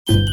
शरीर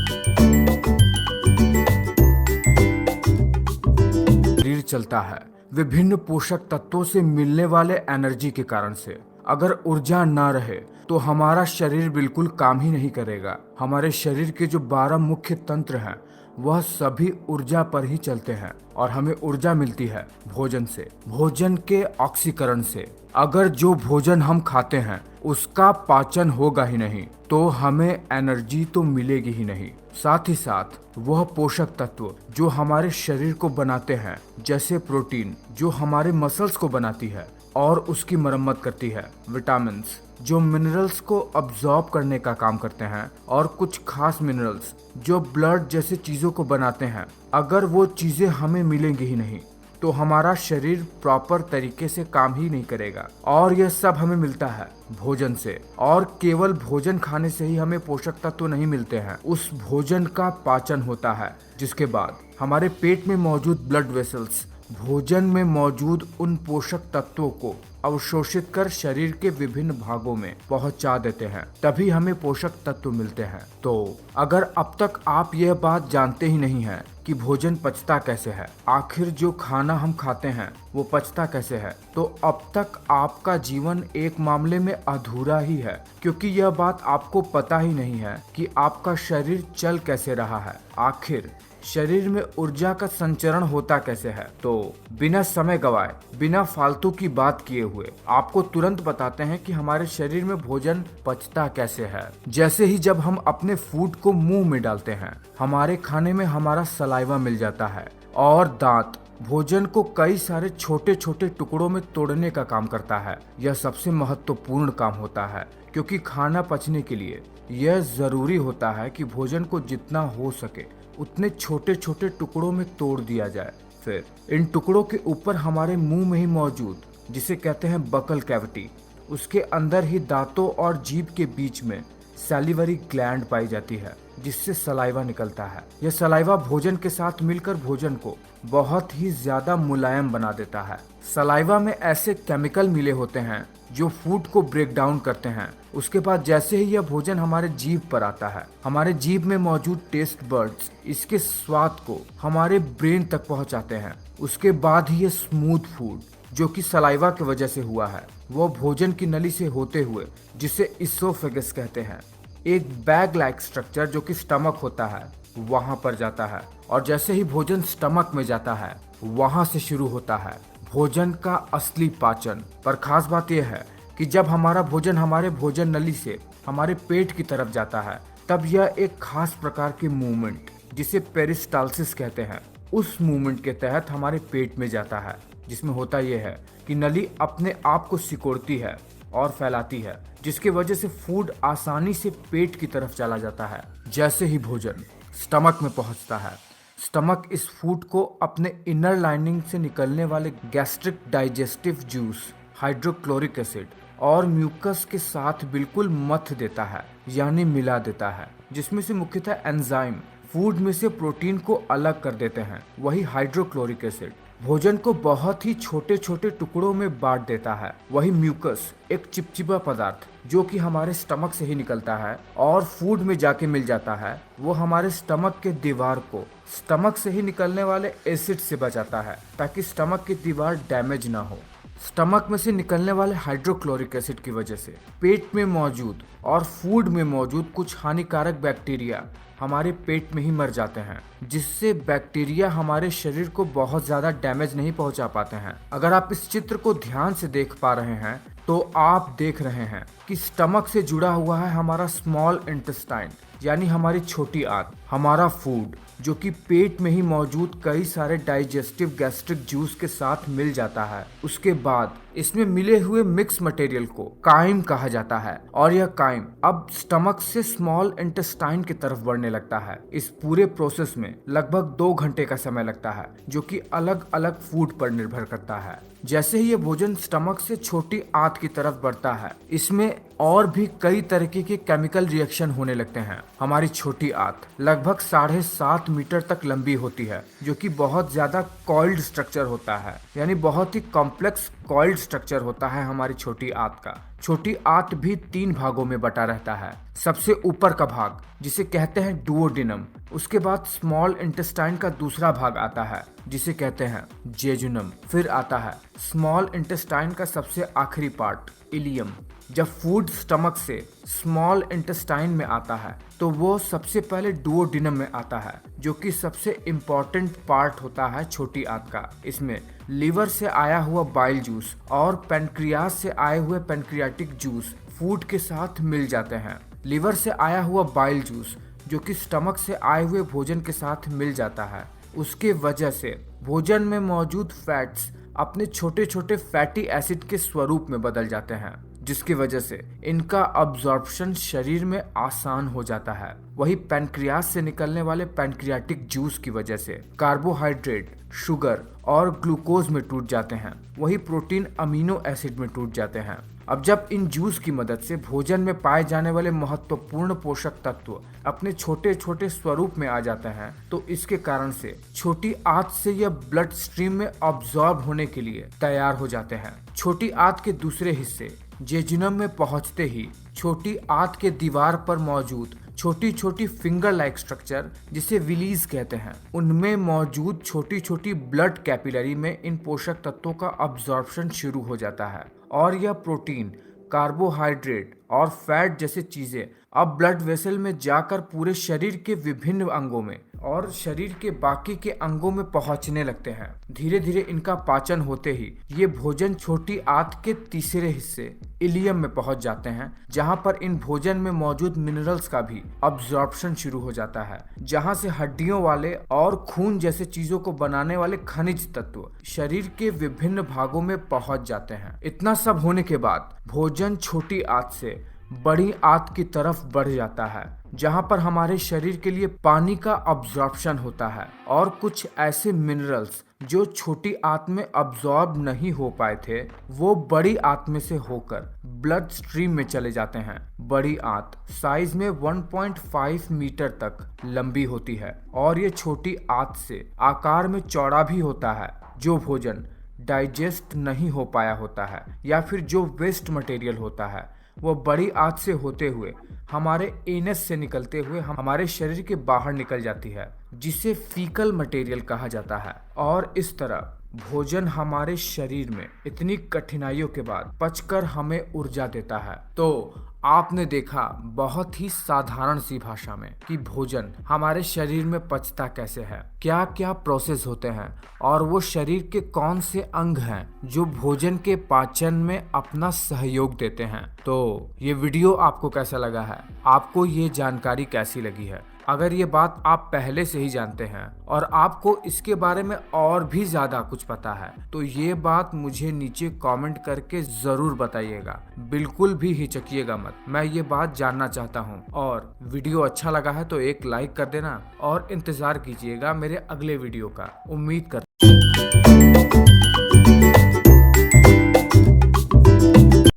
चलता है विभिन्न पोषक तत्वों से मिलने वाले एनर्जी के कारण से। अगर ऊर्जा ना रहे तो हमारा शरीर बिल्कुल काम ही नहीं करेगा। हमारे शरीर के जो 12 मुख्य तंत्र हैं वह सभी ऊर्जा पर ही चलते हैं और हमें ऊर्जा मिलती है भोजन से, भोजन के ऑक्सीकरण से। अगर जो भोजन हम खाते हैं उसका पाचन होगा ही नहीं तो हमें एनर्जी तो मिलेगी ही नहीं। साथ ही साथ वह पोषक तत्व जो हमारे शरीर को बनाते हैं, जैसे प्रोटीन जो हमारे मसल्स को बनाती है और उसकी मरम्मत करती है, विटामिन्स जो मिनरल्स को अब्सॉर्ब करने का काम करते हैं, और कुछ खास मिनरल्स जो ब्लड जैसे चीज़ों को बनाते हैं, अगर वो चीज़ें हमें मिलेंगी ही नहीं तो हमारा शरीर प्रॉपर तरीके से काम ही नहीं करेगा। और यह सब हमें मिलता है भोजन से, और केवल भोजन खाने से ही हमें पोषक तत्व नहीं मिलते हैं। उस भोजन का पाचन होता है, जिसके बाद हमारे पेट में मौजूद ब्लड वेसल्स भोजन में मौजूद उन पोषक तत्वों को अवशोषित कर शरीर के विभिन्न भागों में पहुंचा देते हैं, तभी हमें पोषक तत्व मिलते हैं। तो अगर अब तक आप यह बात जानते ही नहीं हैं कि भोजन पचता कैसे है, आखिर जो खाना हम खाते हैं वो पचता कैसे है, तो अब तक आपका जीवन एक मामले में अधूरा ही है, क्योंकि यह बात आपको पता ही नहीं है कि आपका शरीर चल कैसे रहा है, आखिर शरीर में ऊर्जा का संचरण होता कैसे है। तो बिना समय गवाए, बिना फालतू की बात किए हुए आपको तुरंत बताते हैं कि हमारे शरीर में भोजन पचता कैसे है। जैसे ही जब हम अपने फूड को मुंह में डालते हैं, हमारे खाने में हमारा सलाइवा मिल जाता है और दांत भोजन को कई सारे छोटे छोटे टुकड़ों में तोड़ने का काम करता है। यह सबसे महत्वपूर्ण काम होता है, क्योंकि खाना पचने के लिए यह जरूरी होता है कि भोजन को जितना हो सके उतने छोटे छोटे टुकड़ों में तोड़ दिया जाए। फिर इन टुकड़ों के ऊपर हमारे मुंह में ही मौजूद, जिसे कहते हैं बकल कैविटी, उसके अंदर ही दांतों और जीभ के बीच में सैलिवरी ग्लैंड पाई जाती है, जिससे सलाइवा निकलता है। यह सलाइवा भोजन के साथ मिलकर भोजन को बहुत ही ज्यादा मुलायम बना देता है। सलाइवा में ऐसे केमिकल मिले होते हैं जो फूड को ब्रेक डाउन करते हैं। उसके बाद जैसे ही यह भोजन हमारे जीभ पर आता है, हमारे जीभ में मौजूद टेस्ट बर्ड्स इसके स्वाद को हमारे ब्रेन तक पहुंचाते हैं। उसके बाद ही ये स्मूथ फूड जो कि सलाइवा की वजह से हुआ है, वो भोजन की नली से होते हुए, जिसे इसोफेगस कहते हैं, एक बैग लाइक स्ट्रक्चर जो कि स्टमक होता है, वहां पर जाता है। और जैसे ही भोजन स्टमक में जाता है, वहां से शुरू होता है भोजन का असली पाचन। पर खास बात यह है कि जब हमारा भोजन हमारे भोजन नली से हमारे पेट की तरफ जाता है, तब यह एक खास प्रकार की मूवमेंट, जिसे पेरिस्टालसिस कहते हैं, उस मूवमेंट के तहत हमारे पेट में जाता है, जिसमें होता यह है कि नली अपने आप को सिकोड़ती है और फैलाती है, जिसकी वजह से फूड आसानी से पेट की तरफ चला जाता है। जैसे ही भोजन स्टमक में पहुंचता है, स्टमक इस फूड को अपने इनर लाइनिंग से निकलने वाले gastric digestive juice, hydrochloric acid और म्यूकस के साथ बिल्कुल मथ देता है, यानी मिला देता है, जिसमें से मुख्यतः एंजाइम फूड में से प्रोटीन को अलग कर देते हैं। वही हाइड्रोक्लोरिक एसिड भोजन को बहुत ही छोटे छोटे टुकड़ों में बांट देता है। वही म्यूकस एक चिपचिपा पदार्थ जो कि हमारे स्टमक से ही निकलता है और फूड में जाके मिल जाता है, वो हमारे स्टमक के दीवार को स्टमक से ही निकलने वाले एसिड से बचाता है, ताकि स्टमक की दीवार डैमेज ना हो। स्टमक में से निकलने वाले हाइड्रोक्लोरिक एसिड की वजह से पेट में मौजूद और फूड में मौजूद कुछ हानिकारक बैक्टीरिया हमारे पेट में ही मर जाते हैं, जिससे बैक्टीरिया हमारे शरीर को बहुत ज़्यादा डैमेज नहीं पहुंचा पाते हैं। अगर आप इस चित्र को ध्यान से देख पा रहे हैं तो आप देख रहे हैं कि स्टमक से जुड़ा हुआ है हमारा स्मॉल इंटेस्टाइन, यानी हमारी छोटी आंत, हमारा फूड जो कि पेट में ही मौजूद कई सारे डाइजेस्टिव गैस्ट्रिक जूस के साथ मिल जाता है। उसके बाद इसमें मिले हुए मिक्स मटेरियल को काइम कहा जाता है, और यह काइम अब स्टमक से स्मॉल इंटेस्टाइन की तरफ बढ़ने लगता है। इस पूरे प्रोसेस में लगभग 2 घंटे का समय लगता है, जो कि अलग अलग फूड पर निर्भर करता है। जैसे ही ये भोजन स्टमक से छोटी आंत की तरफ बढ़ता है, इसमें और भी कई तरीके के केमिकल रिएक्शन होने लगते हैं। हमारी छोटी आंत लगभग 7.5 मीटर तक लंबी होती है, जो कि बहुत ज्यादा कॉइल्ड स्ट्रक्चर होता है, यानी बहुत ही कॉम्प्लेक्स कॉइल्ड स्ट्रक्चर होता है हमारी छोटी आंत का। छोटी आंत भी 3 भागों में बटा रहता है। सबसे ऊपर का भाग जिसे कहते हैं डुओडेनम, उसके बाद स्मॉल इंटेस्टाइन का दूसरा भाग आता है जिसे कहते हैं जेजुनम, फिर आता है स्मॉल इंटेस्टाइन का सबसे आखिरी पार्ट इलियम। जब फूड स्टमक से स्मॉल इंटेस्टाइन में आता है तो वो सबसे पहले डुओडेनम में आता है, जो कि सबसे इम्पोर्टेंट पार्ट होता है छोटी आंत का। इसमें लीवर से आया हुआ बाइल जूस और पेनक्रियास से आए हुए पेनक्रियाटिक जूस फूड के साथ मिल जाते हैं। लीवर से आया हुआ बाइल जूस जो कि स्टमक से आए हुए भोजन के साथ मिल जाता है, उसके वजह से भोजन में मौजूद फैट्स अपने छोटे छोटे फैटी एसिड के स्वरूप में बदल जाते हैं, जिसकी वजह से इनका अब्जॉर्प्शन शरीर में आसान हो जाता है। वही पैनक्रियास से निकलने वाले पैनक्रियाटिक जूस की वजह से कार्बोहाइड्रेट, शुगर और ग्लूकोज में टूट जाते हैं, वही प्रोटीन अमीनो एसिड में टूट जाते हैं। अब जब इन जूस की मदद से भोजन में पाए जाने वाले महत्वपूर्ण पोषक तत्व अपने छोटे छोटे स्वरूप में आ जाते हैं, तो इसके कारण से छोटी आंत से यह ब्लड स्ट्रीम में अब्सॉर्ब होने के लिए तैयार हो जाते हैं। छोटी आंत के दूसरे हिस्से जेजुनम में पहुंचते ही छोटी आंत के दीवार पर मौजूद छोटी छोटी फिंगर लाइक स्ट्रक्चर जिसे विलीज कहते हैं, उनमें मौजूद छोटी छोटी ब्लड कैपिलरी में इन पोषक तत्वों का अब्जॉर्प्शन शुरू हो जाता है और यह प्रोटीन, कार्बोहाइड्रेट और फैट जैसे चीजें अब ब्लड वेसल में जाकर पूरे शरीर के विभिन्न अंगों में और शरीर के बाकी के अंगों में पहुंचने लगते हैं। धीरे धीरे इनका पाचन होते ही ये भोजन छोटी आंत के तीसरे हिस्से इलियम में पहुंच जाते हैं, जहां पर इन भोजन में मौजूद मिनरल्स का भी अब्जॉर्प्शन शुरू हो जाता है, जहां से हड्डियों वाले और खून जैसे चीजों को बनाने वाले खनिज तत्व शरीर के विभिन्न भागों में पहुंच जाते हैं। इतना सब होने के बाद भोजन छोटी आंत से बड़ी आंत की तरफ बढ़ जाता है, जहां पर हमारे शरीर के लिए पानी का अब्जॉर्प्शन होता है और कुछ ऐसे मिनरल्स जो छोटी आंत में अब्सॉर्ब नहीं हो पाए थे, वो बड़ी आंत में से होकर ब्लड स्ट्रीम में चले जाते हैं। बड़ी आंत साइज में 1.5 मीटर तक लंबी होती है और ये छोटी आंत से आकार में चौड़ा भी होता है। जो भोजन डाइजेस्ट नहीं हो पाया होता है या फिर जो वेस्ट मटेरियल होता है, वो बड़ी आंत से होते हुए हमारे एनस से निकलते हुए हमारे शरीर के बाहर निकल जाती है, जिसे फीकल मटेरियल कहा जाता है। और इस तरह भोजन हमारे शरीर में इतनी कठिनाइयों के बाद पचकर हमें ऊर्जा देता है। तो आपने देखा बहुत ही साधारण सी भाषा में कि भोजन हमारे शरीर में पचता कैसे है, क्या क्या प्रोसेस होते हैं और वो शरीर के कौन से अंग हैं जो भोजन के पाचन में अपना सहयोग देते हैं। तो ये वीडियो आपको कैसा लगा है, आपको ये जानकारी कैसी लगी है? अगर ये बात आप पहले से ही जानते हैं और आपको इसके बारे में और भी ज्यादा कुछ पता है, तो ये बात मुझे नीचे कमेंट करके जरूर बताइएगा। बिल्कुल भी हिचकिएगा मत, मैं ये बात जानना चाहता हूँ। और वीडियो अच्छा लगा है तो एक लाइक कर देना और इंतजार कीजिएगा मेरे अगले वीडियो का। उम्मीद करता हूँ